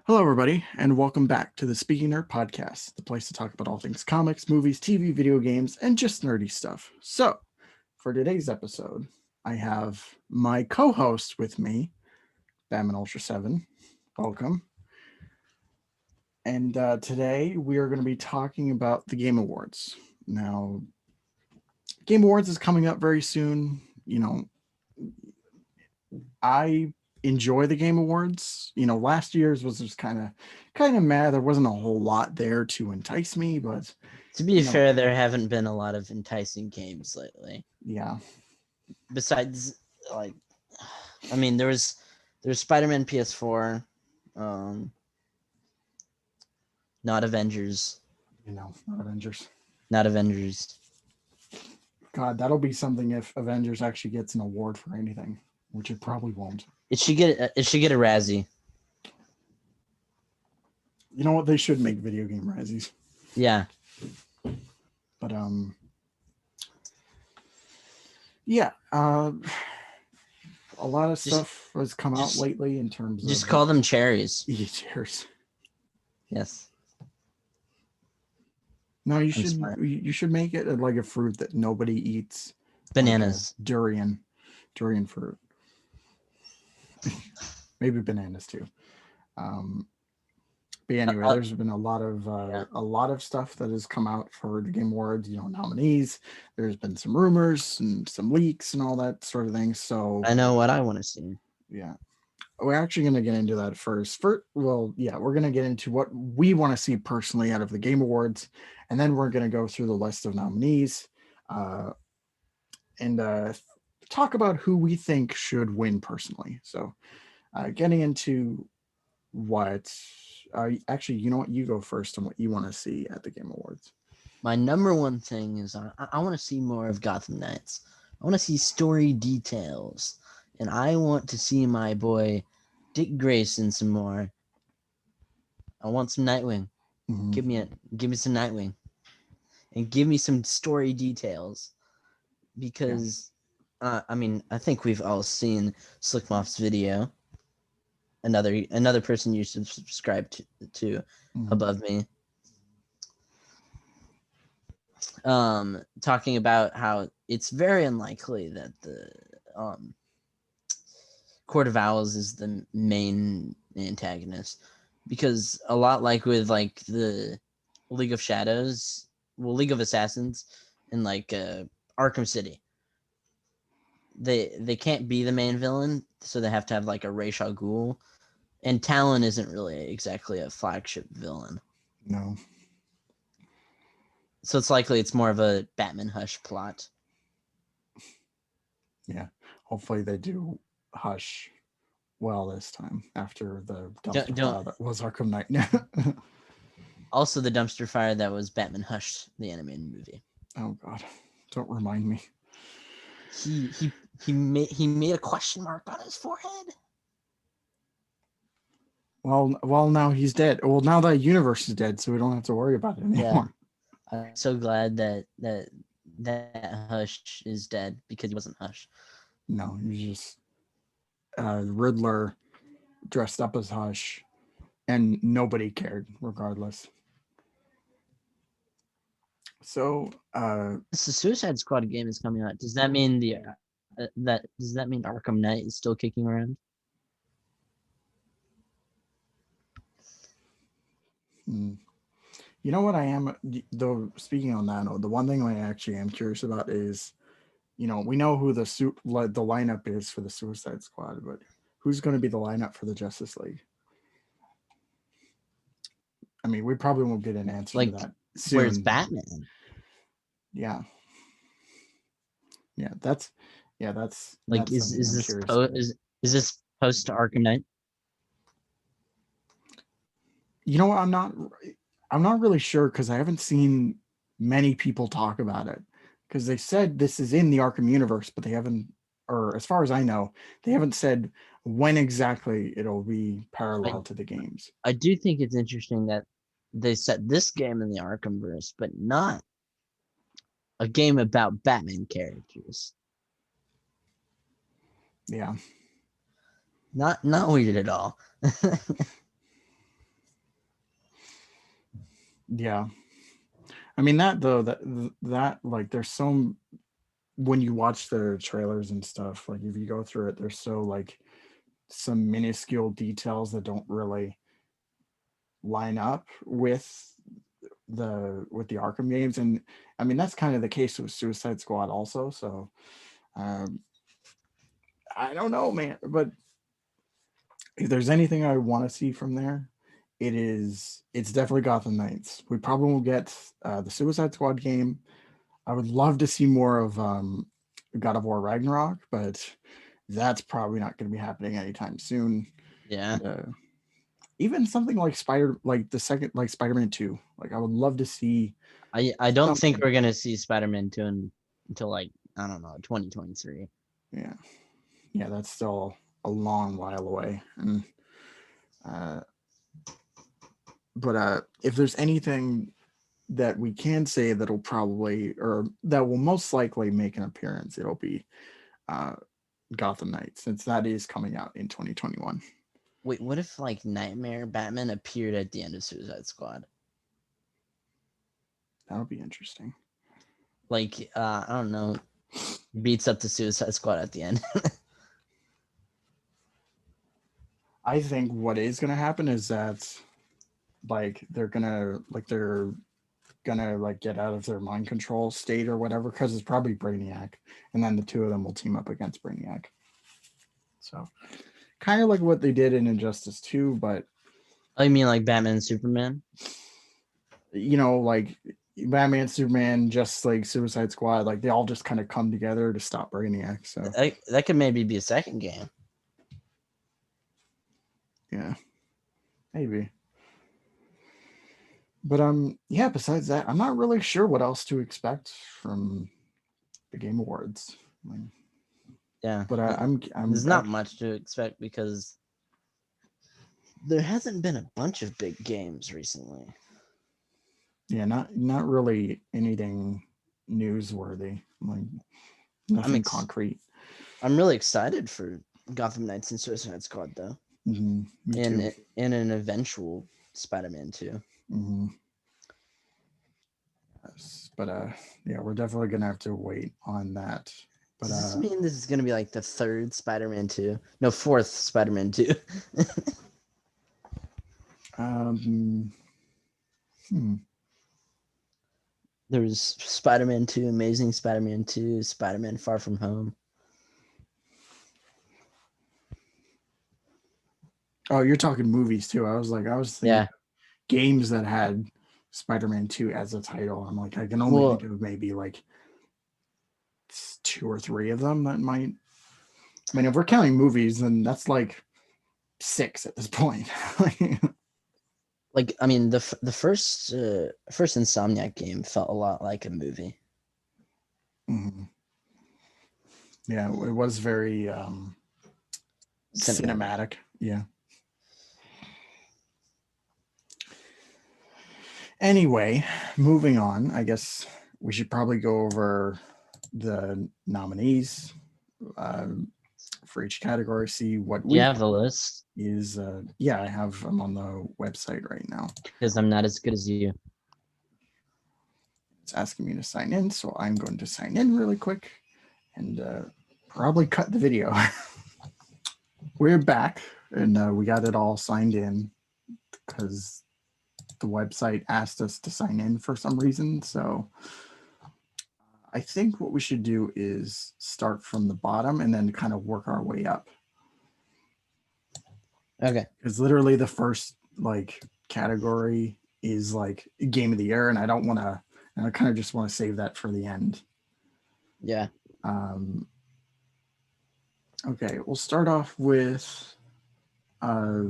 Hello, everybody, and welcome back to the Speaking Nerd Podcast, the place to talk about all things comics, movies, TV, video games, and just nerdy stuff. So, for today's episode, I have my co-host with me, Batman Ultra 7. Welcome. And today we are going to be talking about the Game Awards. Now, Game Awards is coming up very soon. I enjoy the Game Awards. Last year's was just kind of mad. There wasn't a whole lot there to entice me, but to be fair, there haven't been a lot of enticing games lately. Yeah. Besides, there's Spider-Man PS4, not Avengers. Not Avengers. Not Avengers. God, that'll be something if Avengers actually gets an award for anything, which it probably won't. It should get a Razzie. You know what? They should make video game Razzies. Yeah. But yeah. A lot of stuff has come out lately in terms of. Just call them cherries. Yeah, cherries. Yes. No, you should make it like a fruit that nobody eats. Bananas. Like durian fruit. Maybe bananas too. But anyway, there's been a lot of stuff that has come out for the Game Awards. nominees. There's been some rumors and some leaks and all that sort of thing. So I know what I want to see. Yeah, we're actually going to get into that first. We're going to get into what we want to see personally out of the Game Awards, and then we're going to go through the list of nominees, and talk about who we think should win personally. So, getting into what. Actually, you know what? You go first on what you want to see at the Game Awards. My number one thing is I want to see more of Gotham Knights. I want to see story details, and I want to see my boy Dick Grayson some more. I want some Nightwing. Mm-hmm. Give me some Nightwing, and give me some story details, because I think we've all seen Slickmoth's video. Another person you should subscribe to mm-hmm. above me, talking about how it's very unlikely that the Court of Owls is the main antagonist, because a lot like with like the League of Shadows, League of Assassins, and like Arkham City, they can't be the main villain, so they have to have like a Ra's al Ghul. And Talon isn't really exactly a flagship villain. No. So it's likely it's more of a Batman Hush plot. Yeah. Hopefully they do Hush well this time after the dumpster fire that was Arkham Knight. Also the dumpster fire that was Batman Hush, the animated movie. Oh God. Don't remind me. He made a question mark on his forehead. Well, now he's dead. Well, now that universe is dead, so we don't have to worry about it anymore. Yeah. I'm so glad that Hush is dead, because he wasn't Hush. No, he was just Riddler dressed up as Hush, and nobody cared, regardless. So, the Suicide Squad game is coming out. Does that mean does that mean Arkham Knight is still kicking around? You know what I am, though, speaking on that, the one thing I actually am curious about is, we know who the lineup is for the Suicide Squad, but who's going to be the lineup for the Justice League? I mean, we probably won't get an answer to that soon. Where's Batman? Yeah. Yeah, that's like, is this post to Arkham Knight? You know what? I'm not really sure, because I haven't seen many people talk about it, because they said this is in the Arkham universe, but they haven't, or as far as I know, they haven't said when exactly it'll be parallel to the games. I do think it's interesting that they set this game in the Arkhamverse, but not a game about Batman characters. Yeah. Not weird at all. Yeah. I mean that though, that like there's so, when you watch the trailers and stuff, like if you go through it, there's so like some minuscule details that don't really line up with the Arkham games. And I mean that's kind of the case with Suicide Squad also. So um I don't know, man. But if there's anything I want to see from there, it's definitely Gotham Knights. We probably will get the Suicide Squad game. I would love to see more of God of War Ragnarok, but that's probably not going to be happening anytime soon. Yeah. Uh, Even something like like the second, like Spider-Man 2. Like I would love to see I don't think something. we're gonna see Spider-Man 2 until like I don't know 2023. Yeah, yeah, that's still a long while away. And uh, but if there's anything that we can say that'll probably, or that will most likely make an appearance, it'll be uh, Gotham Knights, since that is coming out in 2021. Wait, what if like Nightmare Batman appeared at the end of Suicide Squad? That'll be interesting. Like I don't know, beats up the Suicide Squad at the end. I think what is going to happen is that they're gonna like get out of their mind control state or whatever, because it's probably Brainiac, and then the two of them will team up against Brainiac. So kind of like what they did in Injustice 2, but Oh, you mean like Batman and Superman? like Batman, Superman, just like Suicide Squad, like they all just kind of come together to stop Brainiac. So That could maybe be a second game. yeah, maybe. But yeah, besides that, I'm not really sure what else to expect from the Game Awards. Like, Yeah, but I'm there's not much to expect because there hasn't been a bunch of big games recently. yeah, not really anything newsworthy, like I'm nothing ex- concrete. I'm really excited for Gotham Knights and Suicide Squad though, Me too. and an eventual Spider-Man 2. hmm Yes. But yeah, we're definitely gonna have to wait on that. But Does this mean this is gonna be like the third Spider-Man 2? No, fourth Spider-Man 2. um, hmm. There was Spider-Man 2, Amazing Spider-Man 2, Spider-Man Far From Home. Oh, you're talking movies too. I was thinking Yeah. games that had Spider-Man 2 as a title. I'm like, I can only think Well, of maybe like two or three of them that might. I mean, if we're counting movies, then that's like six at this point. like I mean the first Insomniac game felt a lot like a movie. hmm Yeah, it was very Cinematic. cinematic. Yeah. Anyway, moving on. I guess we should probably go over the nominees uh, for each category. See what Do you we have think the list? is. Yeah, I have them on the website right now. Because I'm not as good as you. It's asking me to sign in, so I'm going to sign in really quick and probably cut the video. We're back, and we got it all signed in because the website asked us to sign in for some reason. So I think what we should do is start from the bottom and then kind of work our way up. Okay. Because literally the first like category is like game of the year, and I don't want to. And I kind of just want to save that for the end. Yeah. Um, okay, we'll start off with uh,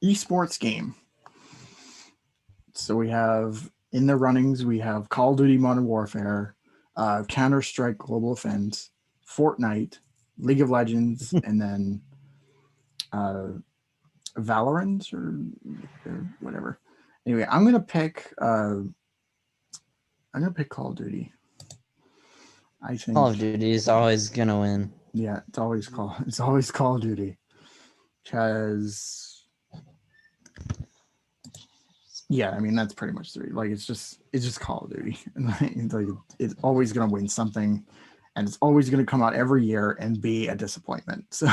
esports game. So we have in the runnings, we have Call of Duty Modern Warfare, Counter Strike Global Offense, Fortnite, League of Legends, and then uh, Valorant or whatever. Anyway, I'm gonna pick Call of Duty. I Call think of Duty is always gonna win. yeah, it's always Call of Duty because Yeah, I mean that's pretty much the like it's just Call of Duty, and like it's always gonna win something, and it's always gonna come out every year and be a disappointment. So,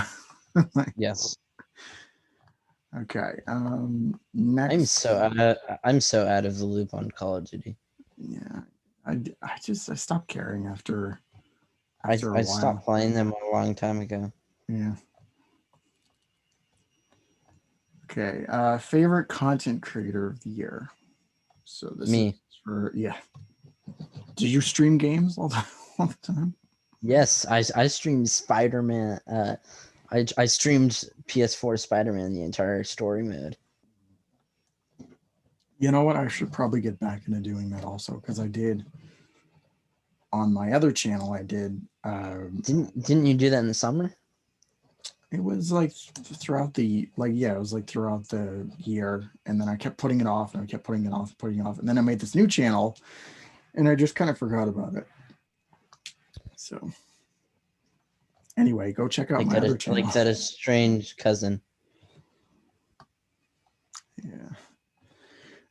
like, Yes. okay, I'm next, so out I'm so out of the loop on Call of Duty. yeah, I stopped caring I after a I while. stopped playing them a long time ago. Yeah. Okay. Favorite content creator of the year. So this is Me. for yeah. Do you stream games all the time? Yes, I streamed Spider-Man. I streamed PS4 Spider-Man the entire story mode. You know what? I should probably get back into doing that also because I did on my other channel. I did. Didn't you do that in the summer? It was like throughout the like yeah, it was like throughout the year, and then I kept putting it off, and I kept putting it off, putting it off, and then I made this new channel, and I just kind of forgot about it. So anyway, go check out my other channel. Like that a strange cousin. Yeah.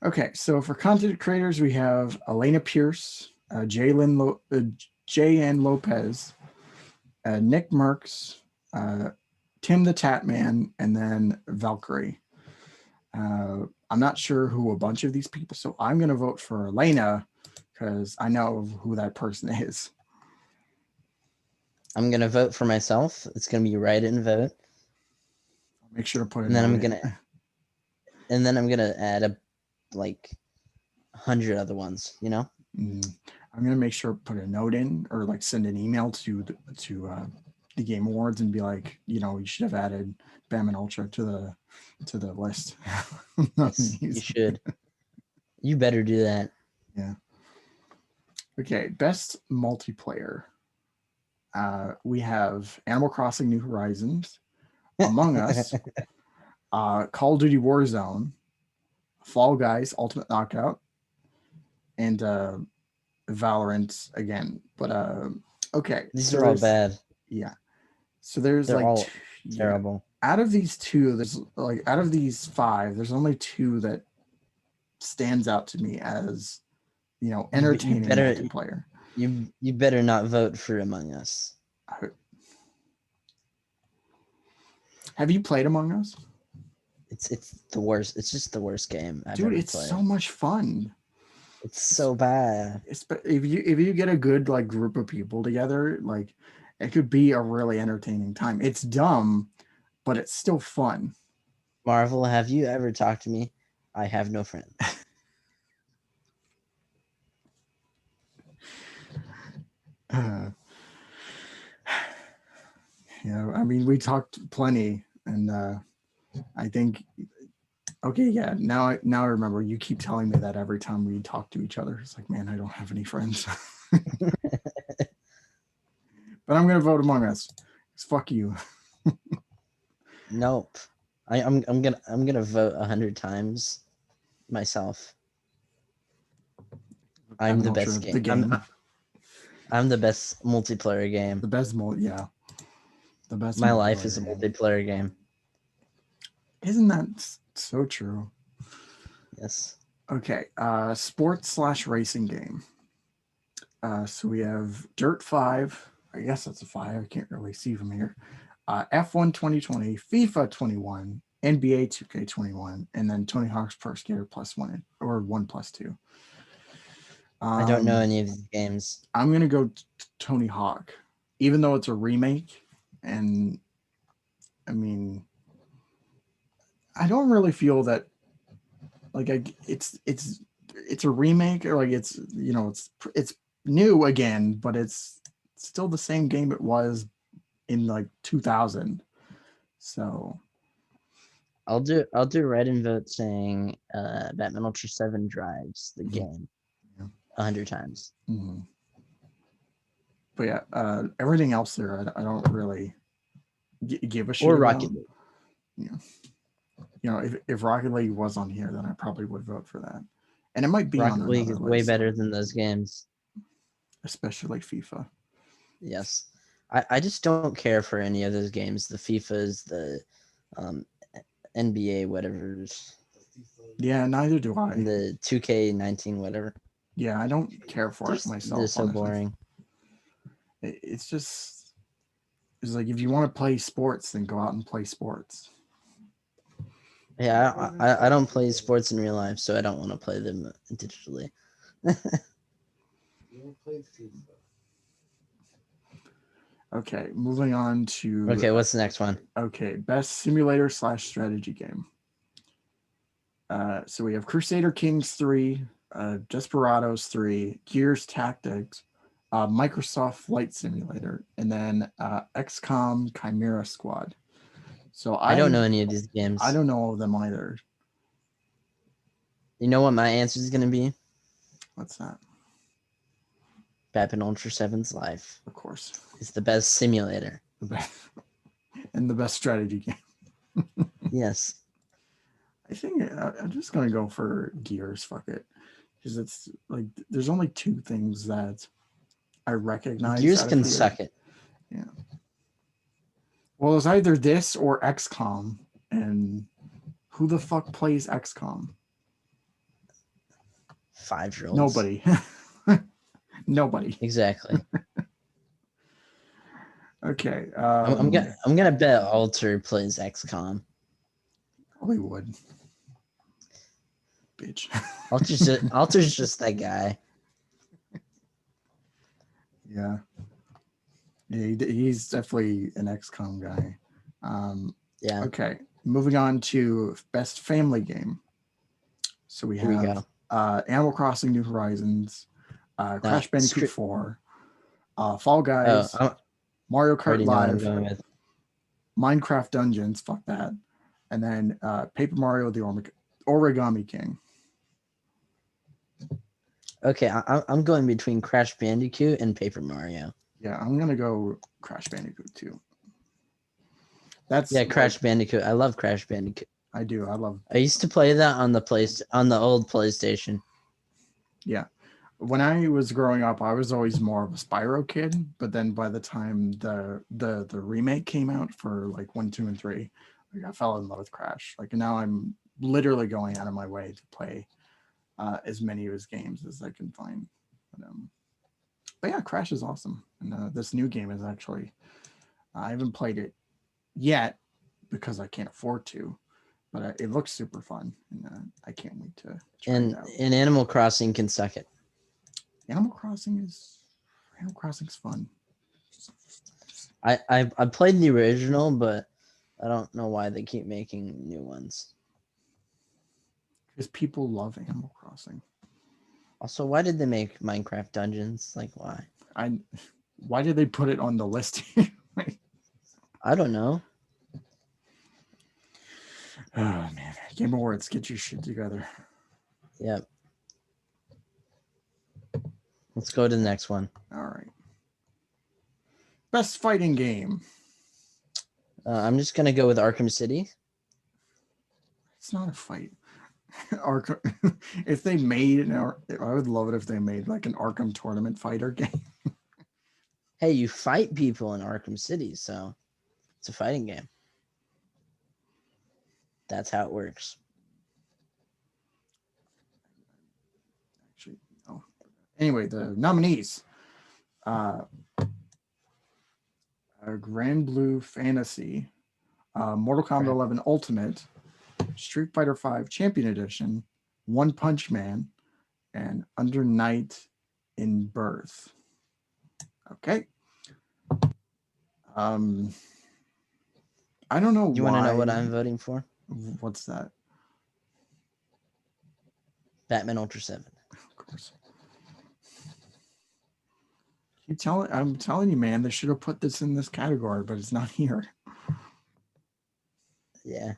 Okay, so for content creators, we have Elena Pierce, J.N. Lopez, Nick Merckx, uh, Tim the Tatman, and then Valkyrie. I'm not sure who a bunch of these people, so I'm going to vote for Elena because I know who that person is. I'm gonna vote for myself. It's gonna be write in vote, Make sure to put a and then note I'm in. gonna and then I'm gonna add a like 100 other ones. You know. I'm gonna make sure to put a note in or like send an email to the Game Awards and be like, you should have added Bam and Ultra to the list. Yes, you should. You better do that. Yeah. Okay. Best multiplayer. We have Animal Crossing: New Horizons, Among Us, Call of Duty Warzone, Fall Guys Ultimate Knockout, and Valorant again. But okay, These so are all there's bad. yeah, so there's They're like all yeah. terrible. Out of these two, there's like out of these five, there's only two that stands out to me as You entertaining better multiplayer. you better not vote for Among Us. Have you played Among Us? It's the worst. It's just the worst game I've Dude, ever it's so played. much fun. It's so bad. If you get a good like group of people together, like it could be a really entertaining time. It's dumb, but it's still fun. Marvel, have you ever talked to me? I have no friends. Uh, I mean, we talked plenty, and I think okay, yeah. Now I remember. You keep telling me that every time we talk to each other. It's like, man, I don't have any friends. But I'm gonna vote Among Us. Fuck you. Nope. I'm gonna vote 100 times myself. I'm Batman the Ultra, best the game. game, I'm the best multiplayer game. the best yeah, the best My life is a multiplayer game. multiplayer game. Isn't that so true? Yes. Okay, sports/racing game. So we have Dirt 5. I guess that's a 5. I can't really see from here. F1 2020, FIFA 21, NBA 2K21, and then Tony Hawk's Pro Skater plus one or 1+2. I don't know Um, any of these games. I'm gonna go Tony Hawk, even though it's a remake, and I mean, I don't really feel that like it's a remake or like it's new again, but it's still the same game it was in like 2000. So I'll do write in vote saying Batman Ultra 7 drives the mhm, game yeah. 100 times. Mhm. But yeah, everything else there, I don't really give a shit Or Rocket about. League. You know, if Rocket League was on here, then I probably would vote for that. And it might be on Rocket League another is way list, better than those games. especially FIFA. Yes. I just don't care for any of those games. The FIFAs, the um, NBA, whatever. Yeah, neither do and I. the 2K19 whatever. Yeah, I don't care for it They're myself, so honestly. boring. It's just, it's like if you want to play sports, then go out and play sports. Yeah, I don't play sports in real life, so I don't want to play them digitally. Okay, moving on to Okay, what's the next one? best simulator slash strategy game. So we have Crusader Kings 3, Desperados 3, Gears Tactics, Microsoft Flight Simulator, and then XCOM Chimera Squad. So I don't know any of these games. I don't know all of them either. You know what my answer is going to be? What's that? Batman Ultra 7's Life. Of course. It's the best simulator. And the best strategy game. Yes. I think I'm just gonna go for Gears. Fuck it, because it's like there's only two things that I recognize. Gears out can of here. suck it. Yeah. Well, it's either this or XCOM, and who the fuck plays XCOM? 5-year-olds. Nobody. Nobody. Exactly. Okay. I'm gonna bet Alter plays XCOM. Probably would. Bitch. Alter's just that guy. Yeah. Yeah, he's definitely an XCOM guy. Yeah. Okay, moving on to best family game. So we Here we have Animal Crossing: New Horizons, Crash Bandicoot 4, Fall Guys, Mario Kart Live, Minecraft Dungeons. Fuck that, and then Paper Mario: The Origami King. Okay, I'm going between Crash Bandicoot and Paper Mario. Yeah, I'm gonna go Crash Bandicoot too. Crash Bandicoot. I love Crash Bandicoot. I do. I used to play that on the old PlayStation. Yeah. When I was growing up, I was always more of a Spyro kid, but then by the time the remake came out for like 1, 2, and 3, like I fell in love with Crash. Like now I'm literally going out of my way to play as many of his games as I can find. But yeah, Crash is awesome, and this new game is actually I haven't played it yet because I can't afford to, but it looks super fun, and I can't wait to try it out. And Animal Crossing can suck it. Animal Crossing's fun. I played the original, but I don't know why they keep making new ones. Because people love Animal Crossing. Also, why did they make Minecraft Dungeons? Like, why? Why did they put it on the list? I don't know. Oh man, Game Awards, get your shit together. Yep. Let's go to the next one. All right. Best fighting game. I'm just gonna go with Arkham City. It's not a fight. Arkham. If they made I would love it if they made like an Arkham tournament fighter game. Hey, you fight people in Arkham City, so it's a fighting game. That's how it works. Actually, no. Anyway, the nominees. Grand Blue Fantasy, Mortal Kombat 11 Ultimate, Street Fighter 5 Champion Edition, One Punch Man, and Under Night in Birth. Okay. I don't know. You want to know what I'm voting for? What's that? Batman Ultra 7. Of course. I'm telling you, man, they should have put this in this category, but it's not here. Yeah.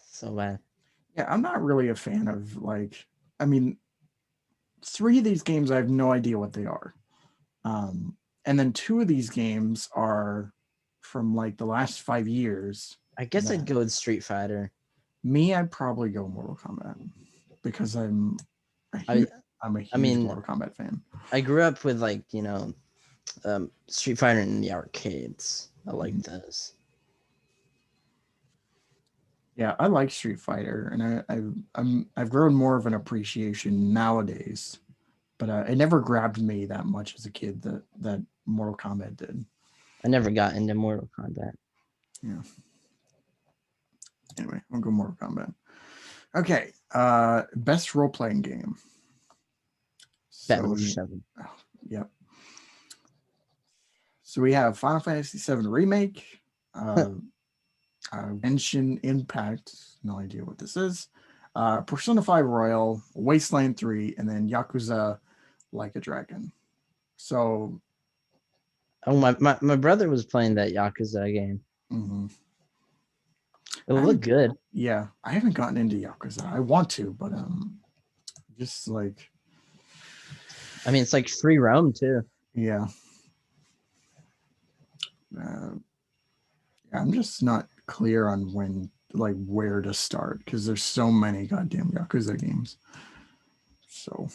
So bad. Yeah, I'm not really a fan of I mean, 3 of these games I have no idea what they are. And then 2 of these games are from like the last 5 years. I guess I'd go with Street Fighter. Me, I'd probably go Mortal Kombat because I'm a huge Mortal Kombat fan. I grew up with Street Fighter in the arcades. I like those. Yeah, I like Street Fighter, and I've grown more of an appreciation nowadays. But it never grabbed me that much as a kid that Mortal Kombat did. I never got into Mortal Kombat. Yeah. Anyway, I'll go Mortal Kombat. Okay. Best role playing game. Batman So Ultra 7. oh, yep. So we have Final Fantasy VII Remake, uh, Genshin Impact. No idea what this is. Persona 5 Royal, Wasteland 3, and then Yakuza Like a Dragon. So, Oh, my brother was playing that Yakuza game. mhm. It I looked haven't, good. yeah, I haven't gotten into Yakuza. I want to, but just like, I mean, it's like free roam too. yeah, uh, I'm just not clear on like where to start because there's so many goddamn Yakuza games. So,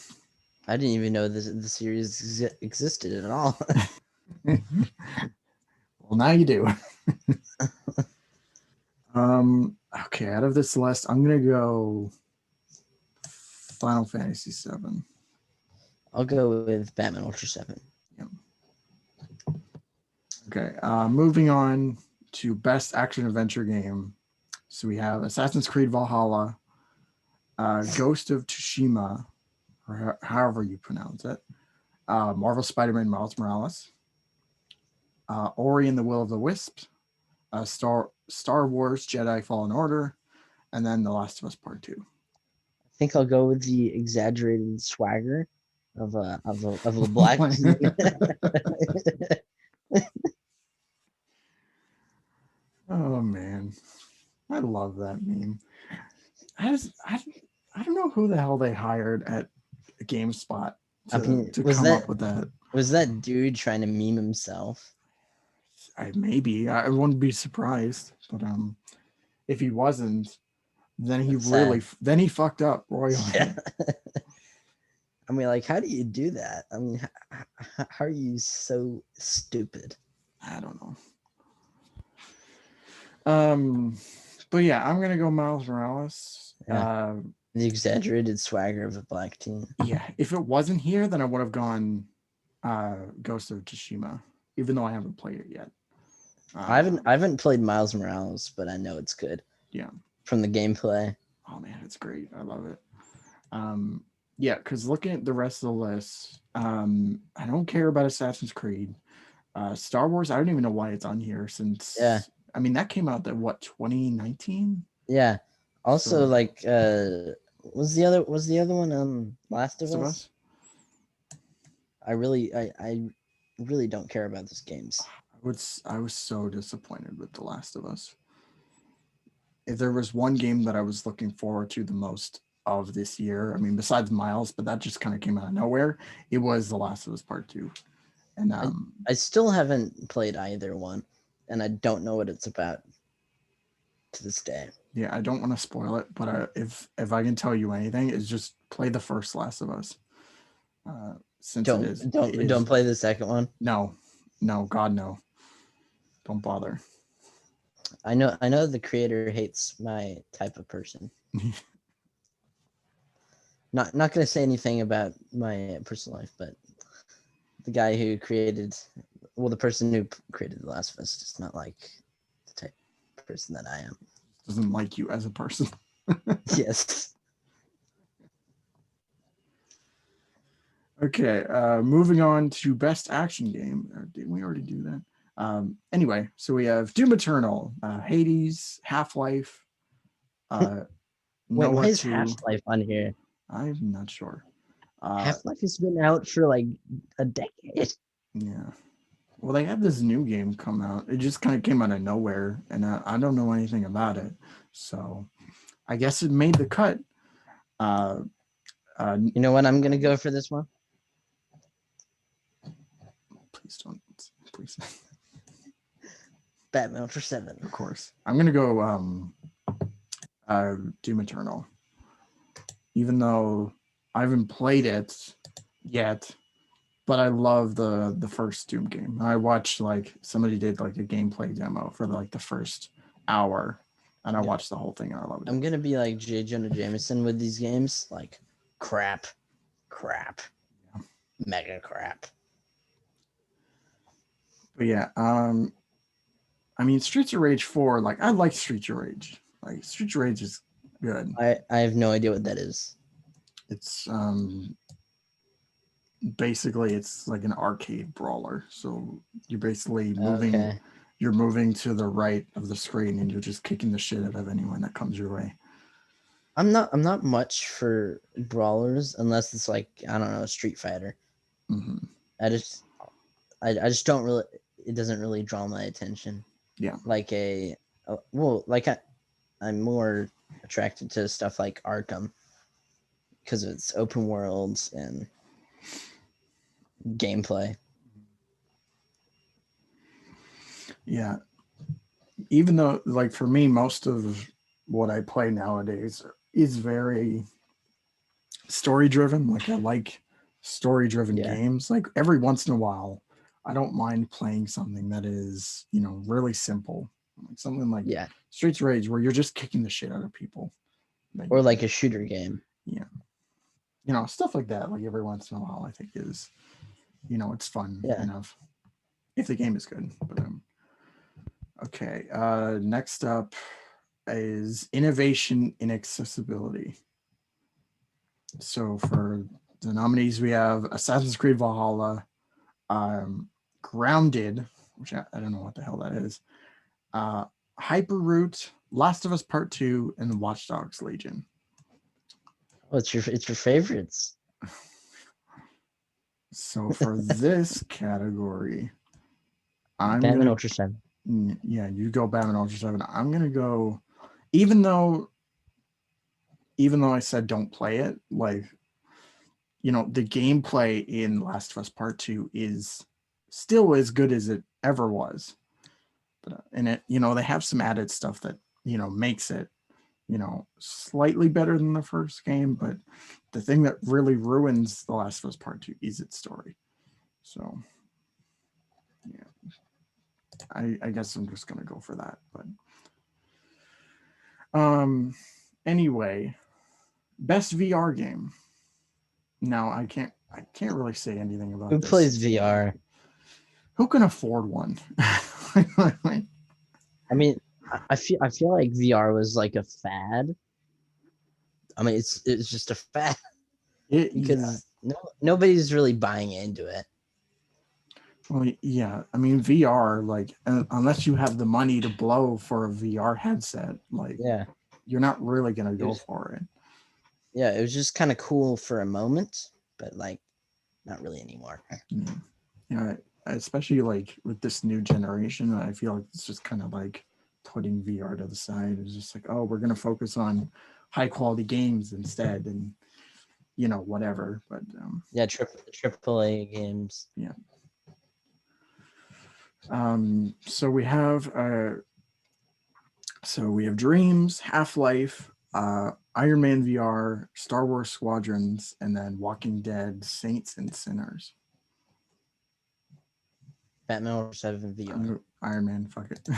I didn't even know the series existed at all. well, now you do. Okay, out of this list, I'm gonna go Final Fantasy VII. I'll go with Batman Ultra 7. Yep. Okay, moving on to best action adventure game. So we have Assassin's Creed Valhalla, Ghost of Tsushima, or however you pronounce it, Marvel Spider-Man Miles Morales, Ori and the Will of the Wisps, Star Wars Jedi Fallen Order, and then The Last of Us Part Two. I think I'll go with the exaggerated swagger of a black teen. Oh man, I love that meme. I just I don't know who the hell they hired at GameSpot I mean, to come up with that. was that dude trying to meme himself? Maybe I wouldn't be surprised, but if he wasn't, then That's sad. then he fucked up royally. Yeah. I mean, like, how do you do that? I mean, how are you so stupid? I don't know. But yeah, I'm gonna go Miles Morales. Yeah. The exaggerated swagger of a black teen. Yeah, if it wasn't here, then I would have gone Ghost of Tsushima, even though I haven't played it yet. I haven't played Miles Morales, but I know it's good. Yeah. From the gameplay. Oh man, it's great. I love it. Yeah, because looking at the rest of the list, I don't care about Assassin's Creed. Star Wars, I don't even know why it's on here since. Yeah. I mean, that came out that what 2019. Yeah. Also, So, like, was the other one Last of Us? I really don't care about those games. I was so disappointed with The Last of Us. If there was one game that I was looking forward to the most of this year, I mean, besides Miles, but that just kind of came out of nowhere, it was The Last of Us Part 2. And I still haven't played either one, and I don't know what it's about to this day. Yeah, I don't want to spoil it, but if I can tell you anything, is just play the first Last of Us. Since Don't play the second one. No, God no, don't bother. I know the creator hates my type of person. Not gonna say anything about my personal life, but the guy who created, the person who created The Last of Us does not like the type of person that I am. Doesn't like you as a person. Yes. Okay, moving on to best action game. Or did we already do that? Anyway, so we have Doom Eternal, Hades, Half-Life, Wait, Noah why is 2. Half-Life on here? I'm not sure. Half-Life has been out for like a decade. Yeah. Well, they had this new game come out. It just kind of came out of nowhere, and I don't know anything about it. So I guess it made the cut. You know what? I'm gonna go for this one. Please don't. Please. Batman Ultra 7. Of course. I'm gonna go Doom Eternal. Even though I haven't played it yet, but I love the first Doom game. I watched like somebody did like a gameplay demo for like the first hour. and I watched the whole thing and I loved I'm it. gonna be like J. Jonah Jameson with these games, like crap, mega crap. But yeah, I mean, Streets of Rage 4, like I like Streets of Rage. Like Streets of Rage is good. I have no idea what that is. It's basically it's like an arcade brawler. So you're basically Okay. you're moving to the right of the screen and you're just kicking the shit out of anyone that comes your way. I'm not much for brawlers unless it's like, I don't know, Street Fighter. Mm-hmm. I just don't really, it doesn't really draw my attention. Yeah. Like I'm more attracted to stuff like Arkham because it's open worlds and gameplay. Yeah. Even though, like, for me, most of what I play nowadays is very story driven. Like, I like story driven Yeah. games. Like, every once in a while, I don't mind playing something that is, really simple. Like something like Yeah. Streets of Rage, where you're just kicking the shit out of people. Or like a shooter game. Yeah. Stuff like that, like every once in a while, I think is, it's fun enough if the game is good. But okay. Next up is innovation in accessibility. So for the nominees, we have Assassin's Creed Valhalla, Grounded, which I don't know what the hell that is, Hyperroot, Last of Us Part 2, and Watch Dogs Legion. Oh, it's your favorites. So for this category, Batman Ultra 7. Yeah, you go Batman Ultra 7. I'm gonna go, even though I said don't play it, like, the gameplay in Last of Us Part 2 is still as good as it ever was. But and it, they have some added stuff that, makes it, slightly better than the first game, but the thing that really ruins The Last of Us Part 2 is its story. So yeah, I guess I'm just gonna go for that. But anyway, best VR game. Now I can't really say anything about Who this. plays VR? Who can afford one? I mean, I feel like VR was like a fad. I mean, it's just a fad because nobody's really buying into it. Well, yeah. I mean, VR, like, unless you have the money to blow for a VR headset, like, you're not really gonna go for it. Yeah, it was just kind of cool for a moment, but like, not really anymore. Yeah, especially like with this new generation, I feel like it's just kind of like putting VR to the side. It's just like, oh, we're gonna focus on high quality games instead, and whatever. But yeah, triple A games. Yeah. So we have Dreams, Half-Life, Iron Man VR, Star Wars Squadrons, and then Walking Dead, Saints and Sinners. Batman Ultra 7 VR. Iron Man, fuck it.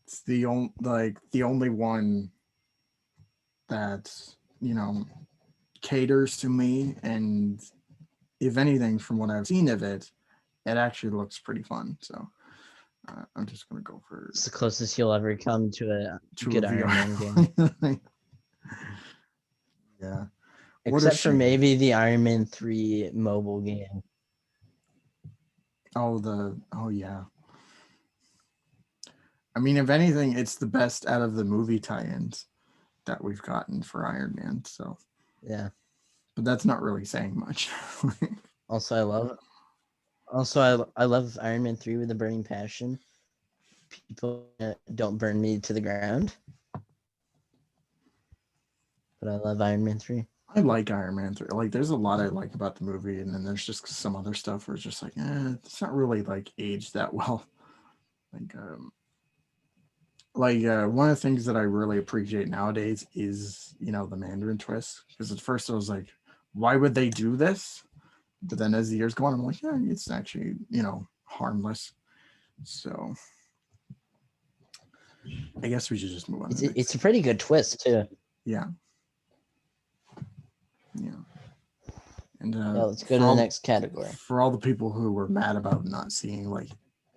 It's the only one that caters to me, and if anything, from what I've seen of it, it actually looks pretty fun. So I'm just gonna go for. It's the closest you'll ever come to a good Iron Man game. Yeah. Except for maybe the Iron Man 3 mobile game. Oh yeah. I mean, if anything, it's the best out of the movie tie-ins that we've gotten for Iron Man. So yeah, but that's not really saying much. Also, I love Iron Man 3 with a burning passion. People don't burn me to the ground, but I love Iron Man 3. I like Iron Man 3. Like, there's a lot I like about the movie, and then there's just some other stuff where it's just like, it's not really like aged that well. One of the things that I really appreciate nowadays is, the Mandarin twist. Because at first I was like, why would they do this? But then as the years go on, I'm like, yeah, it's actually, harmless. So I guess we should just move on. It's a pretty good twist too. Yeah. And let's go to the next category. For all the people who were mad about not seeing like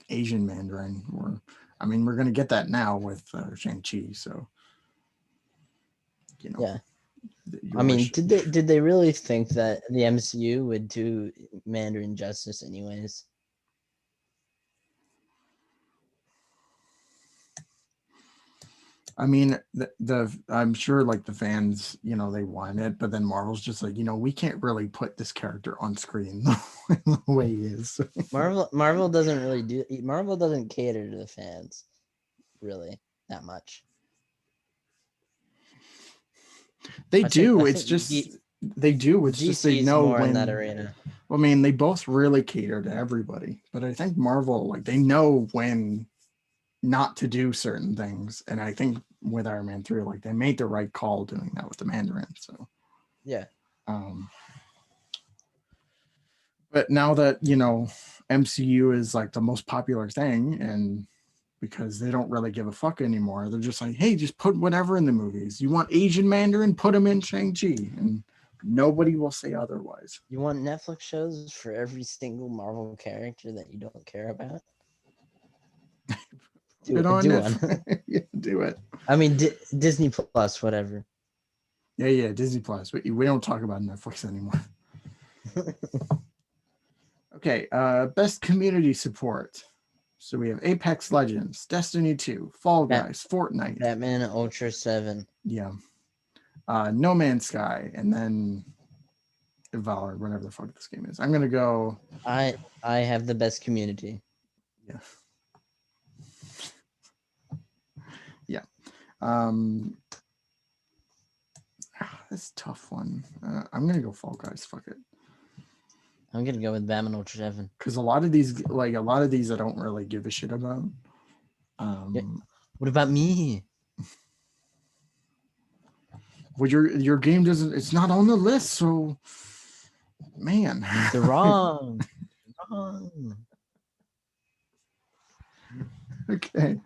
Asian Mandarin, we're gonna get that now with Shang-Chi. So, yeah. I mean, did they really think that the MCU would do Mandarin justice anyways? I mean, I'm sure like the fans, they want it, but then Marvel's just like, we can't really put this character on screen the way he is. Marvel doesn't cater to the fans really that much. They do. It's just they know more when in that arena. I mean, they both really cater to everybody, but I think Marvel, like, they know when not to do certain things, and I think with Iron Man 3, like, they made the right call doing that with the Mandarin. So yeah. But now that MCU is like the most popular thing, and because they don't really give a fuck anymore, they're just like, hey, just put whatever in the movies. You want Asian Mandarin, put him in Shang-Chi, and nobody will say otherwise. You want Netflix shows for every single Marvel character that you don't care about? do one. Yeah, do it. I mean, Disney Plus, whatever. Yeah, Disney Plus. We don't talk about Netflix anymore. Okay, best community support. So we have Apex Legends, Destiny 2, Fall Guys, Fortnite, Batman Ultra 7. Yeah. No Man's Sky, and then Valor, whatever the fuck this game is. I'm gonna go. I have the best community. Yeah. That's a tough one. I'm gonna go Fall Guys. Fuck it. I'm gonna go with Batman Ultra 7. Because a lot of these I don't really give a shit about. What about me? Well, your game doesn't. It's not on the list, so man, they're wrong. Okay.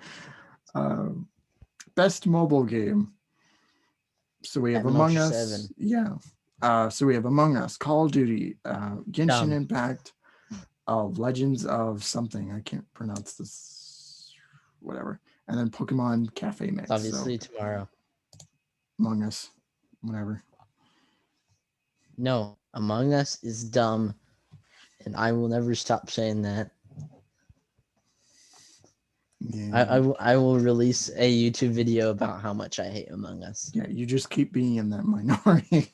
Best mobile game. So we have Batman Among Ultra Us. 7. Yeah. So we have Among Us, Call of Duty, Genshin Impact, Legends of something. I can't pronounce this. Whatever. And then Pokemon Cafe Mix. It's obviously tomorrow. Among Us. Whatever. No, Among Us is dumb, and I will never stop saying that. Yeah. I will release a YouTube video about how much I hate Among Us. Yeah, you just keep being in that minority.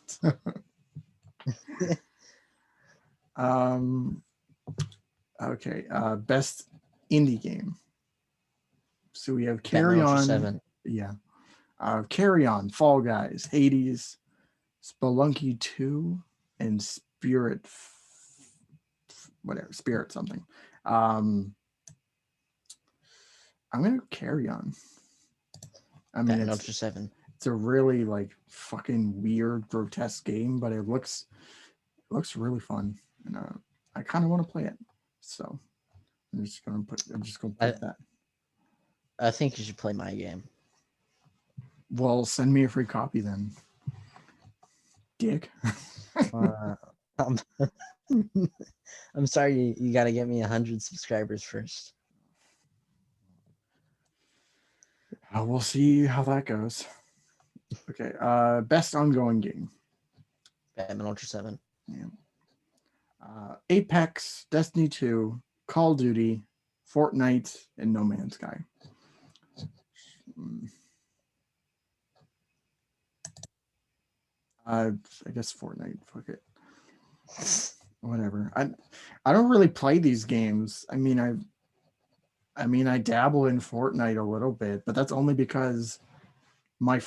Okay. Best indie game. So we have Carry On. 7. Yeah. Carry On, Fall Guys, Hades, Spelunky 2, and Spirit something. I'm gonna Carry On. I mean, Ultra 7. It's a really like fucking weird, grotesque game, but it looks really fun, and I kind of want to play it. So I'm just gonna put that. I think you should play my game. Well, send me a free copy then, dick. I'm sorry, you got to get me 100 subscribers first. We'll see how that goes. Okay. Best ongoing game. Batman Ultra 7. Yeah. Apex, Destiny 2, Call of Duty, Fortnite, and No Man's Sky. I guess Fortnite. Fuck it. Whatever. I don't really play these games. I mean, I dabble in Fortnite a little bit, but that's only because my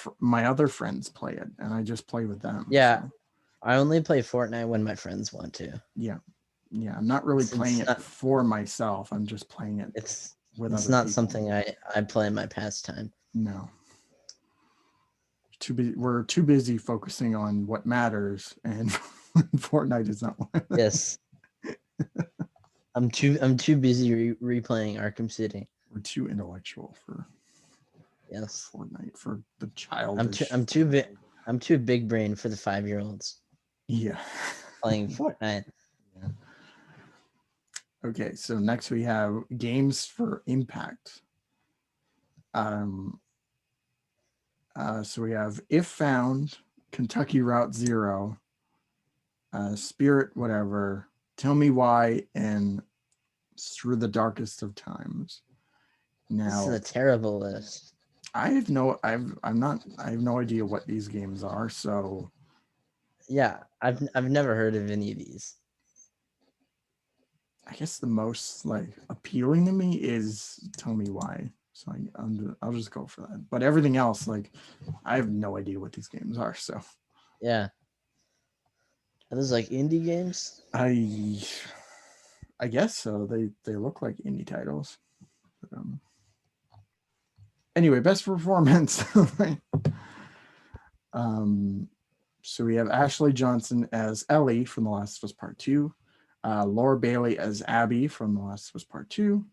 other friends play it, and I just play with them. Yeah, so. I only play Fortnite when my friends want to. Yeah, I'm not really playing it for myself. I'm just playing it. It's not something I play in my pastime. No. We're too busy focusing on what matters, and Fortnite is not one. Yes. I'm too busy replaying Arkham City. We're too intellectual for Yes. Fortnite for the I'm childish. I'm too big brain for the 5-year-olds Yeah. playing Fortnite. Yeah. Okay, so next we have games for impact. So we have If Found, Kentucky Route Zero, Spirit Whatever, Tell Me Why, and Through the Darkest of Times. This is Now, a terrible list. I have no idea what these games are, so Yeah, I've never heard of any of these. I guess the most like appealing to me is Tell Me Why. So I'll just go for that. But everything else, like, I have no idea what these games are. So Yeah. Are those like indie games? I guess so. They look like indie titles. But, anyway, best performance. um, so we have Ashley Johnson as Ellie from The Last of Us Part Two, Laura Bailey as Abby from The Last of Us Part Two,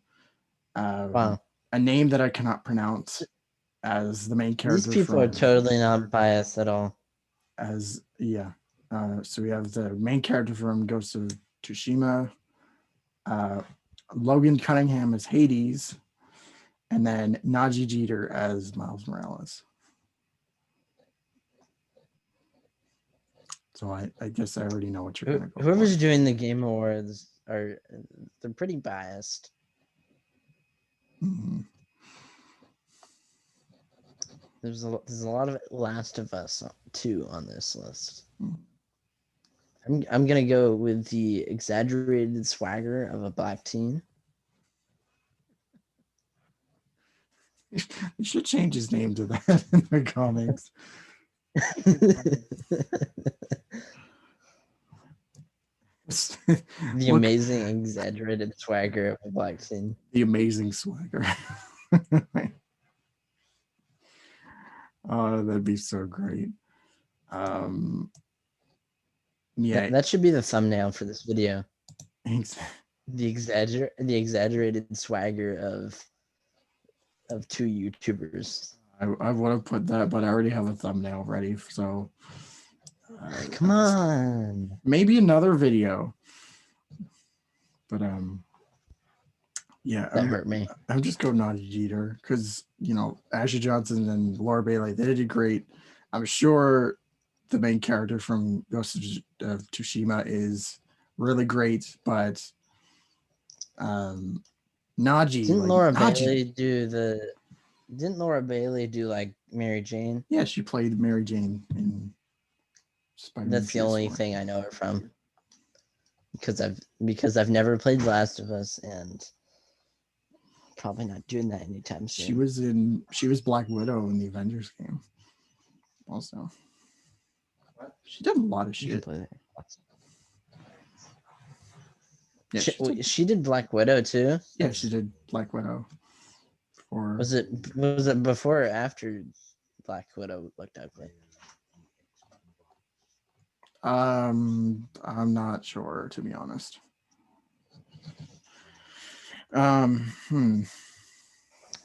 Wow. a name that I cannot pronounce as the main These character people are from totally not biased at all. as yeah. So we have the main character from Ghost of Tsushima, uh, Logan Cunningham as Hades, and then Najee Jeter as Miles Morales. So I guess I already know what you're gonna go Whoever's for. doing the Game Awards they're pretty biased. Mm-hmm. There's a lot of Last of Us 2 on this list. I'm gonna go with the exaggerated swagger of a black teen. You should change his name to that in the comics. The Look, amazing exaggerated swagger of a black teen. the amazing swagger. Oh, that'd be so great. Um, yeah, That should be the thumbnail for this video. ex- The exaggerated swagger of two YouTubers. I would have put that, but I already have a thumbnail ready. So Come on. maybe another video. But yeah, That hurt me. I'm just going Naughty Jeter because Ashley Johnson and Laura Bailey, they did great. I'm sure the main character from Ghost of Tsushima is really great, but Najee, Didn't like Laura Najee, Bailey do the didn't Laura Bailey do like Mary Jane? yeah, she played Mary Jane in Spider-Man That's the only PS4. thing I know her from. Because I've never played Last of Us and probably not doing that anytime soon. She was Black Widow in the Avengers game. Also, she did a lot of You can shit. play that. Yeah, She did Black Widow too. Yeah, she did Black Widow. Was it before or after Black Widow looked ugly? I'm not sure, to be honest.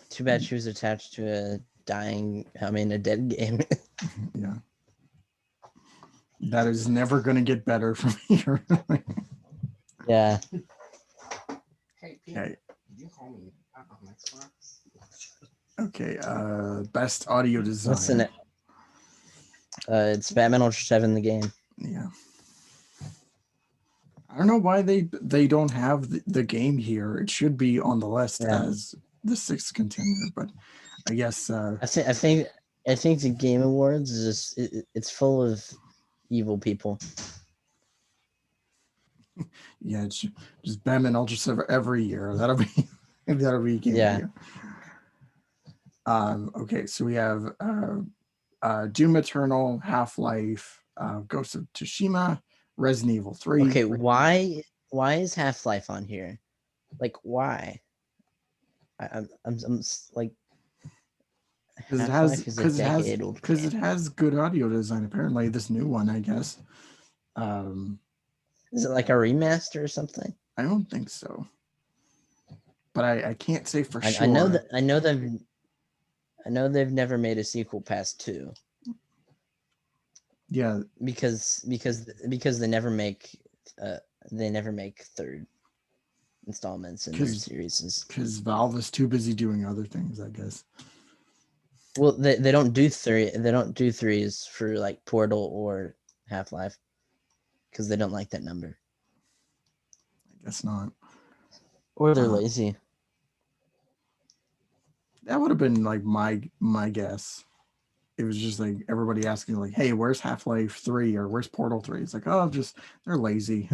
Too bad she was attached to a dead game. Yeah. That is never going to get better from here. Yeah. Okay. Okay. Best audio design. Listen, it's Batman Ultra 7 the game. Yeah. I don't know why they don't have the game here. It should be on the list as the sixth contender, but I guess I think the Game Awards is just it's full of evil people. Yeah, it's just Batman Ultra 7 every year. That'll be game of the year. Okay, so we have Doom Eternal, Half-Life, Ghost of Tsushima, Resident Evil 3. Okay, why is Half-Life on here? Like, why? I'm like, Because it has good audio design. Apparently, this new one, I guess. Is it like a remaster or something? I don't think so, but I can't say for sure. I know that I know they've never made a sequel past 2 Yeah, because they never make third installments in their because series. Valve is too busy doing other things, I guess. Well, they don't do 3. They don't do 3s for like Portal or Half-Life because they don't like that number, I guess not. or they're lazy. That would have been like my guess. It was just like everybody asking like, "Hey, where's Half-Life 3 or where's Portal 3?" It's like, "Oh, just they're lazy."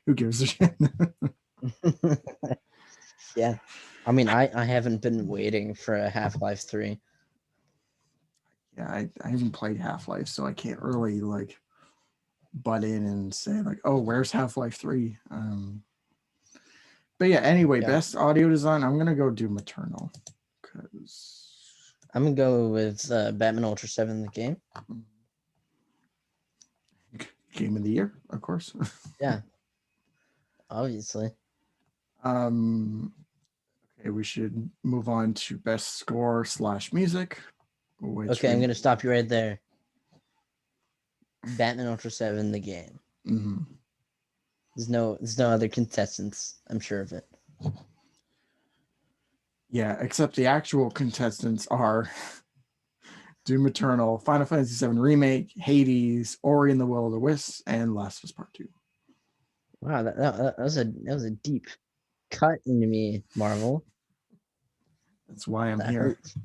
Who gives a shit? Yeah, I mean, I haven't been waiting for a Half-Life 3. Yeah, I haven't played Half-Life, so I can't really like butt in and say like, "Oh, where's Half-Life 3?" But yeah, anyway, Yeah. best audio design. I'm gonna go do Maternal because I'm gonna go with Batman Ultra 7, the game. game of the year, of course. Yeah, obviously. Okay, we should move on to best score / music, which Okay, I'm we. gonna stop you right there. Batman Ultra 7, the game. Mhm. There's no other contestants. I'm sure of it. Yeah, except the actual contestants are Doom Eternal, Final Fantasy VII Remake, Hades, Ori and the Will of the Wisps, and Last of Us Part 2. Wow, that was a deep cut into me, Marvel. That's why I'm That here. hurts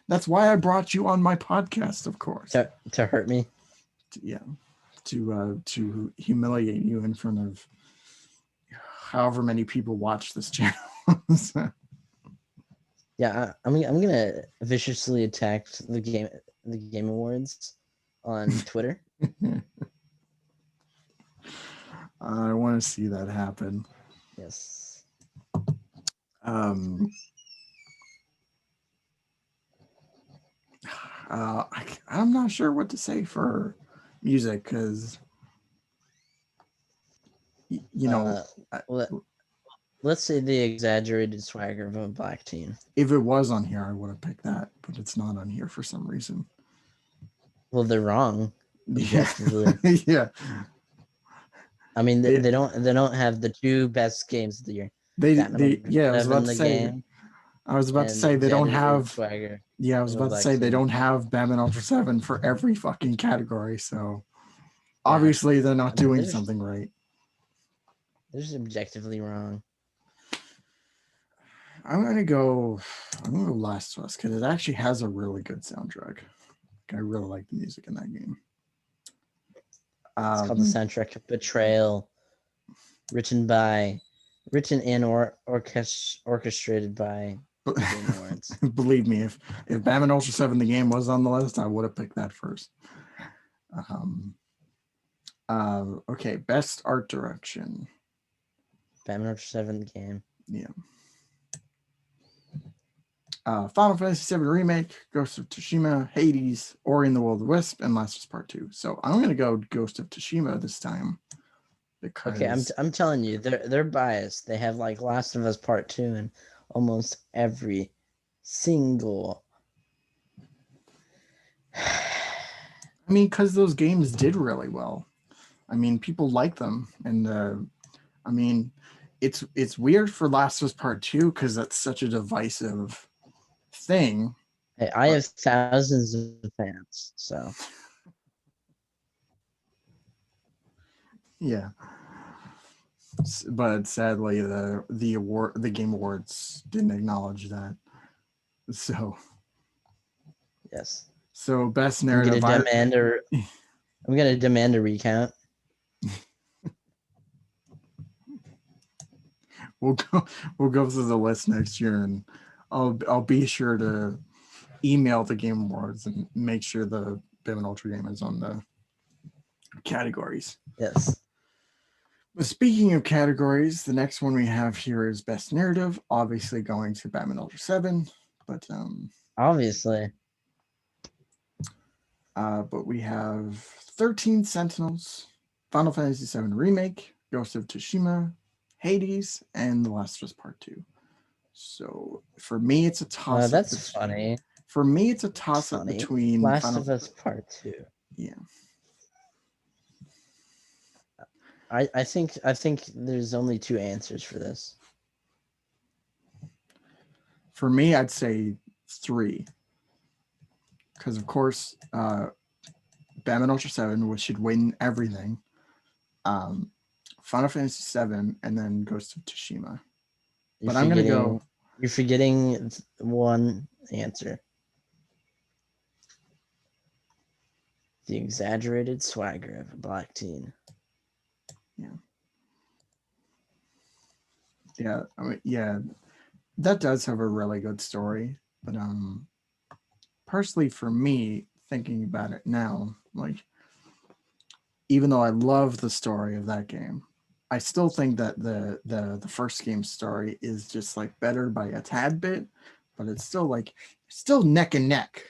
That's why I brought you on my podcast, of course. to hurt me. Yeah, to humiliate you in front of however many people watch this channel. Yeah, I'm gonna viciously attack the Game Awards on Twitter. I want to see that happen. Yes. Um, I'm not sure what to say for music because you know, Let, let's say the exaggerated swagger of a black teen. if it was on here, I would have picked that, but it's not on here for some reason. Well, they're wrong, Yeah, objectively. yeah. I mean, They, they don't have the 2 best games of the year. Batman they, Ultra yeah. 7, the game, I was about to and the say they don't exaggerated have. swagger Yeah, I was of a about to black say they teen. don't have Batman Ultra 7 for every fucking category. So Yeah, obviously they're not I mean, doing something right. they're just objectively wrong. I'm gonna go. I'm gonna go Last of Us because it actually has a really good soundtrack. I really like the music in that game. It's called the soundtrack of Betrayal, written and orchestrated by the Game Awards. Believe me, if Batman Ultra 7 the game was on the list, I would have picked that first. Um, okay, best art direction. Batman Ultra 7, the game. Yeah. Final Fantasy VII Remake, Ghost of Tsushima, Hades, Ori and the Will of the Wisp, and Last of Us Part 2. So I'm going to go Ghost of Tsushima this time Okay, because I'm telling you, they're biased. They have like Last of Us Part 2 in almost every single. I mean, because those games did really well. I mean, people like them, and I mean, it's weird for Last of Us Part 2 because that's such a divisive thing. Hey, I But have thousands of fans, so yeah, but sadly, the Game Awards didn't acknowledge that. So yes. best I'm gonna narrative. demand a I'm gonna demand a recount. We'll go through the list next year, and I'll be sure to email the Game Awards and make sure the Batman Ultra game is on the categories. Yes. But speaking of categories, the next one we have here is best narrative, obviously going to Batman Ultra 7, but Obviously. but we have 13 Sentinels, Final Fantasy VII Remake, Ghost of Tsushima, Hades, and The Last of Us Part 2. So for me, it's a toss up. That's funny. For me, it's a That's toss up funny. between Last of Us Part 2. Yeah. I think there's only two answers for this. For me, I'd say 3. Because of course, Batman Ultra 7 should win everything. Final Fantasy 7 and then Ghost of Tsushima. But I'm gonna go. You're forgetting one answer. The exaggerated swagger of a black teen. Yeah, I mean, yeah, that does have a really good story. But personally, for me, thinking about it now, like, even though I love the story of that game, I still think that the first game's story is just like better by a tad bit, but it's still neck and neck.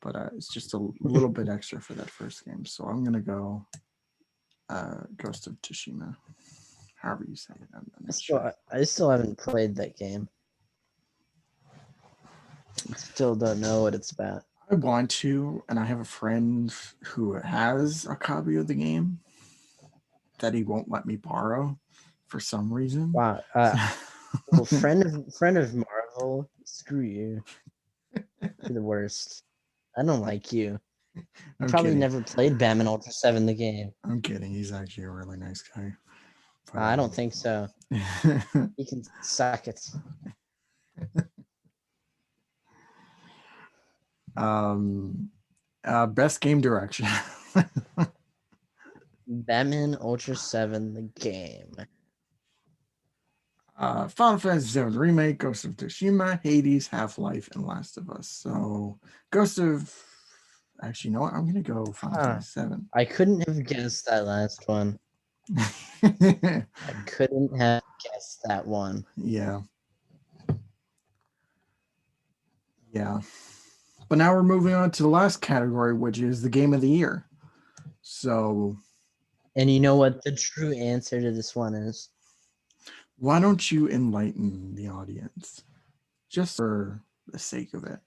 But it's just a little bit extra for that first game. So I'm gonna go Ghost of Tsushima. However you say it. I'm not sure. I still haven't played that game. I still don't know what it's about. I want to, and I have a friend who has a copy of the game that he won't let me borrow for some reason. Wow. Well, friend of Marvel, screw you. You're the worst. I don't like you. You probably kidding. never played Batman Ultra 7, the game. I'm kidding. He's actually a really nice guy. But, I don't think so. You can suck it. Best game direction. Batman Ultra 7, the game. Final Fantasy VII Remake, Ghost of Tsushima, Hades, Half-Life, and Last of Us. So, Actually, you know what? I'm going to go Final Fantasy VII. I couldn't have guessed that last one. I couldn't have guessed that one. Yeah. Yeah. But now we're moving on to the last category, which is the game of the year. So, and you know what the true answer to this one is? Why don't you enlighten the audience? Just for the sake of it.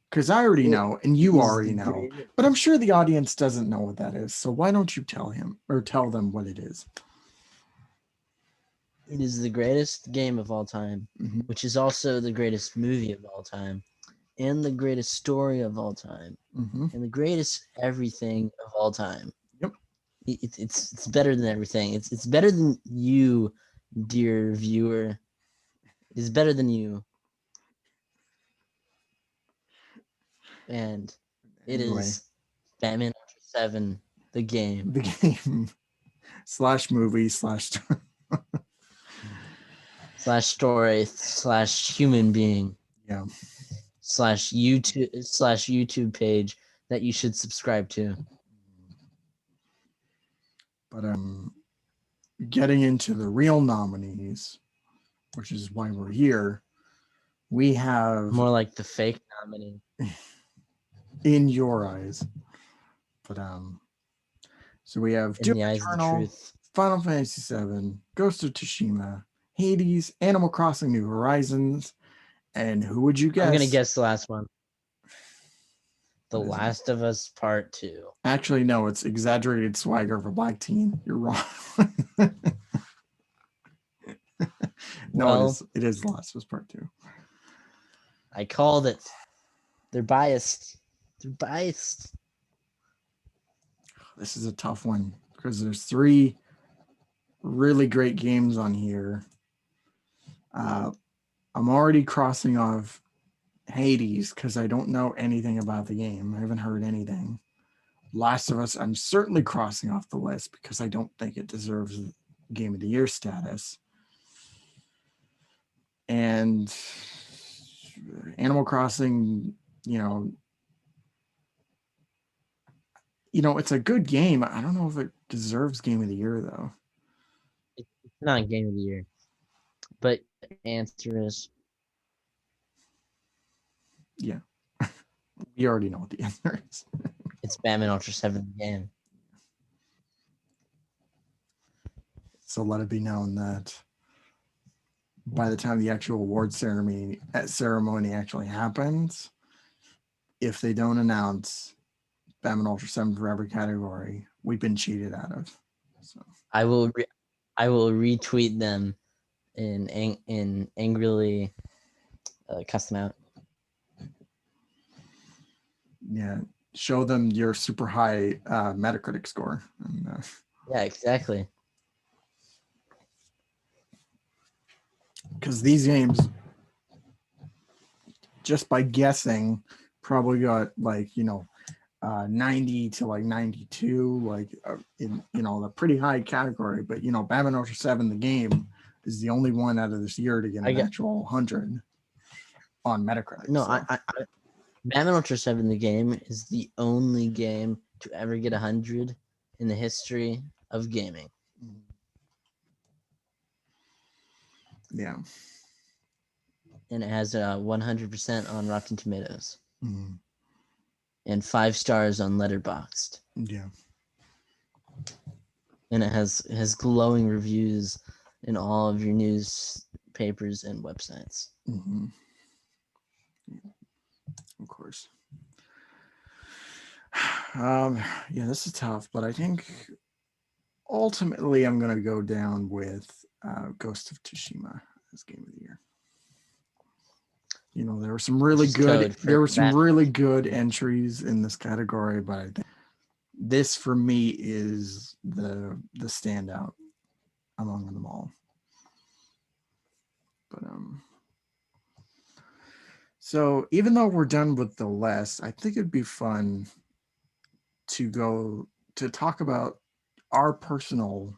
Because I already know, and you already know, but I'm sure the audience doesn't know what that is. So why don't you tell him or tell them what it is? It is the greatest game of all time, which is also the greatest movie of all time, and the greatest story of all time, and the greatest everything of all time. Yep. It's better than everything. It's better than you, dear viewer. It is better than you. And it is Batman Ultra 7, the game. The game / movie / story / human being. Yeah. / YouTube page that you should subscribe to. But getting into the real nominees, which is why we're here, we have more like the fake nominee in your eyes. But so we have in the eyes of the truth. Final Fantasy VII, Ghost of Tsushima, Hades, Animal Crossing: New Horizons, and who would you guess? I'm gonna guess the last one. The Last of Us Part 2. Actually, no, it's exaggerated swagger of a black teen. You're wrong. No, well, it is The Last of Us Part 2. I called it. They're biased. They're biased. This is a tough one because there's 3 really great games on here. I'm already crossing off Hades because I don't know anything about the game. I haven't heard anything. Last of Us, I'm certainly crossing off the list because I don't think it deserves Game of the Year status. And Animal Crossing, you know, it's a good game. I don't know if it deserves Game of the Year, though. It's not Game of the Year. But the answer is... Yeah. We already know what the answer is. It's Batman Ultra 7 game. So let it be known that by the time the actual award ceremony actually happens, if they don't announce Batman Ultra 7 for every category, we've been cheated out of. So I will retweet them and angrily cuss them out. yeah, show them your super high Metacritic score. And, Yeah, exactly. because these games, just by guessing, probably got like 90 to like 92, like in the pretty high category. But Batman Ultra 7, the game, is the only one out of this year to get an actual 100 on Metacritic. No, so. Batman Ultra 7, the game, is the only game to ever get 100 in the history of gaming. Yeah. And it has 100% on Rotten Tomatoes. Mm-hmm. And 5 stars on Letterboxd. Yeah. And it has glowing reviews in all of your newspapers and websites. Mm-hmm. Of course. Yeah, this is tough, but I think ultimately I'm going to go down with Ghost of Tsushima as game of the year. There were some really good entries in this category, but I think this for me is the standout among them all. But so even though we're done with the list, I think it'd be fun to go to talk about our personal,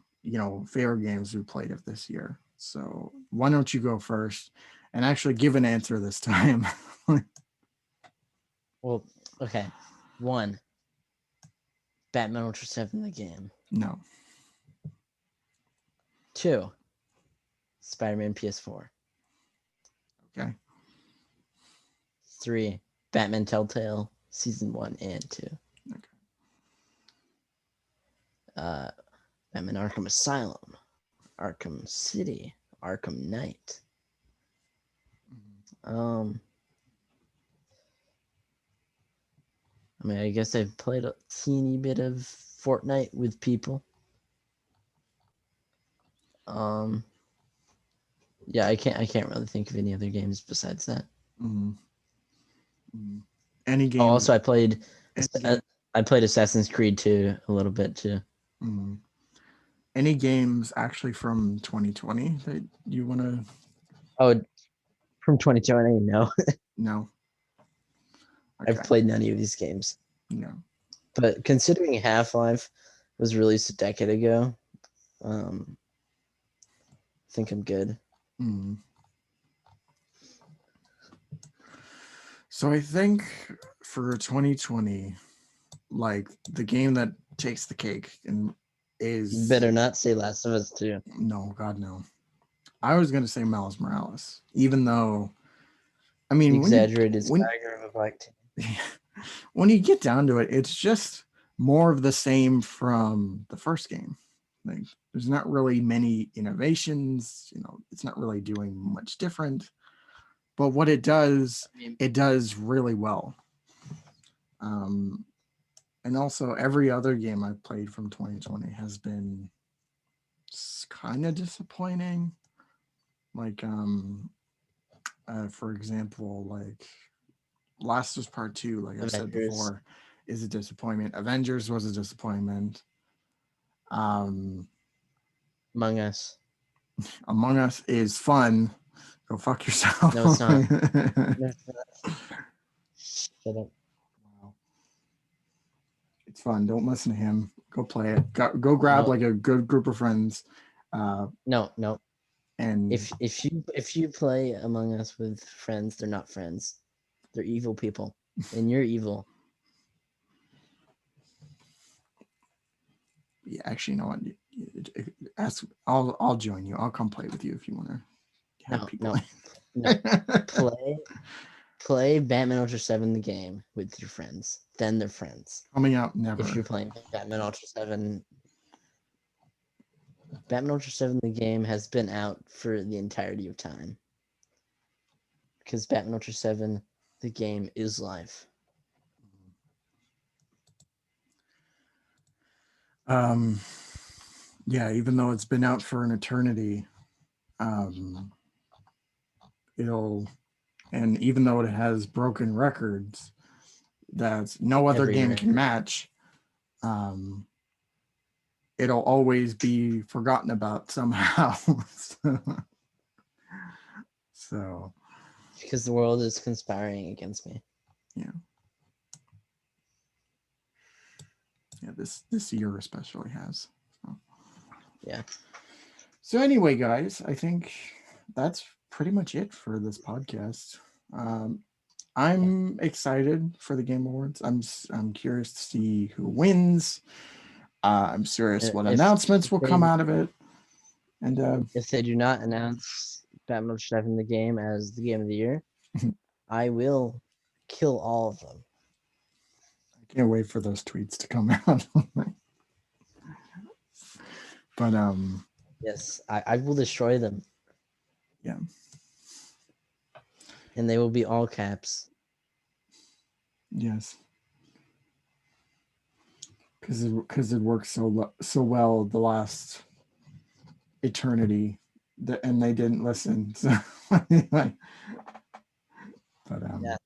favorite games we played of this year. So why don't you go first and actually give an answer this time? Well, okay. 1, Batman Ultra 7, the game. No. 2, Spider-Man PS4. Okay. 3, Batman Telltale Season 1 and 2. Okay. Batman Arkham Asylum, Arkham City, Arkham Knight. I guess I've played a teeny bit of Fortnite with people. Yeah, I can't really think of any other games besides that. Mm-hmm. Mm-hmm. Any game? Also, I played Assassin's Creed 2 a little bit too. Mm-hmm. Any games actually from 2020 that you want to? Oh, from 2020? No. No. Okay. I've played none of these games. No. But considering Half-Life was released a decade ago, I think I'm good. Mm-hmm. So I think for 2020, like the game that takes the cake and is. You better not say Last of Us 2. No, God, no. I was gonna say Miles Morales, even though, I mean, exaggerated Skyrim of like. When you get down to it, it's just more of the same from the first game. Like, there's not really many innovations. It's not really doing much different. But what it does, it does really well. And also, every other game I've played from 2020 has been kind of disappointing. Like, for example, like Last of Us Part 2, like I said before, is a disappointment. Avengers was a disappointment. Among Us. Among Us is fun. Go fuck yourself. No, it's not. No, it's not. Shut up. Wow. It's fun. Don't listen to him. Go play it. Go grab like a good group of friends. No. And if you play Among Us with friends, they're not friends. They're evil people, and you're evil. Yeah, actually, you know what? I'll join you. I'll come play with you if you want to have people. No. Play Batman Ultra 7 the game with your friends. Then they're friends. Coming out never. If you're playing Batman Ultra 7. Batman Ultra 7, the game, has been out for the entirety of time. Because Batman Ultra 7, the game, is life. Yeah, even though it's been out for an eternity, it'll, and even though it has broken records that no other Every game can record. match, it'll always be forgotten about somehow. So, Because the world is conspiring against me. yeah. Yeah, this year especially has. So. Yeah. So anyway, guys, I think that's pretty much it for this podcast. I'm excited for the Game Awards. I'm curious to see who wins. I'm curious what announcements will come out of it. And if they do not announce Batman Ultra 7 the game as the game of the year, I will kill all of them. I can't wait for those tweets to come out. But yes, I will destroy them. Yeah. And they will be all caps. Yes. Because it worked so well the last eternity, and they didn't listen. So, but Yeah.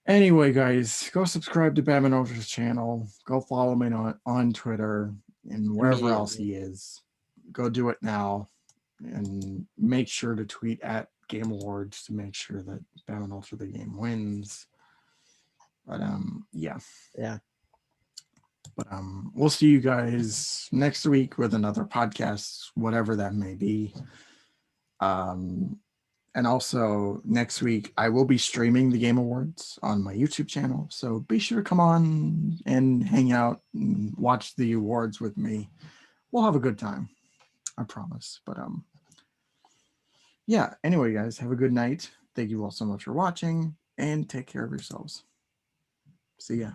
Anyway, guys, go subscribe to Batman Ultra's channel. Go follow me on Twitter and wherever else he is. Go do it now, and make sure to tweet at Game Awards to make sure that Batman Ultra the game wins. But yeah. Yeah. But we'll see you guys next week with another podcast, whatever that may be. And also next week, I will be streaming the Game Awards on my YouTube channel. So be sure to come on and hang out and watch the awards with me. We'll have a good time. I promise. But yeah, anyway, guys, have a good night. Thank you all so much for watching and take care of yourselves. See ya.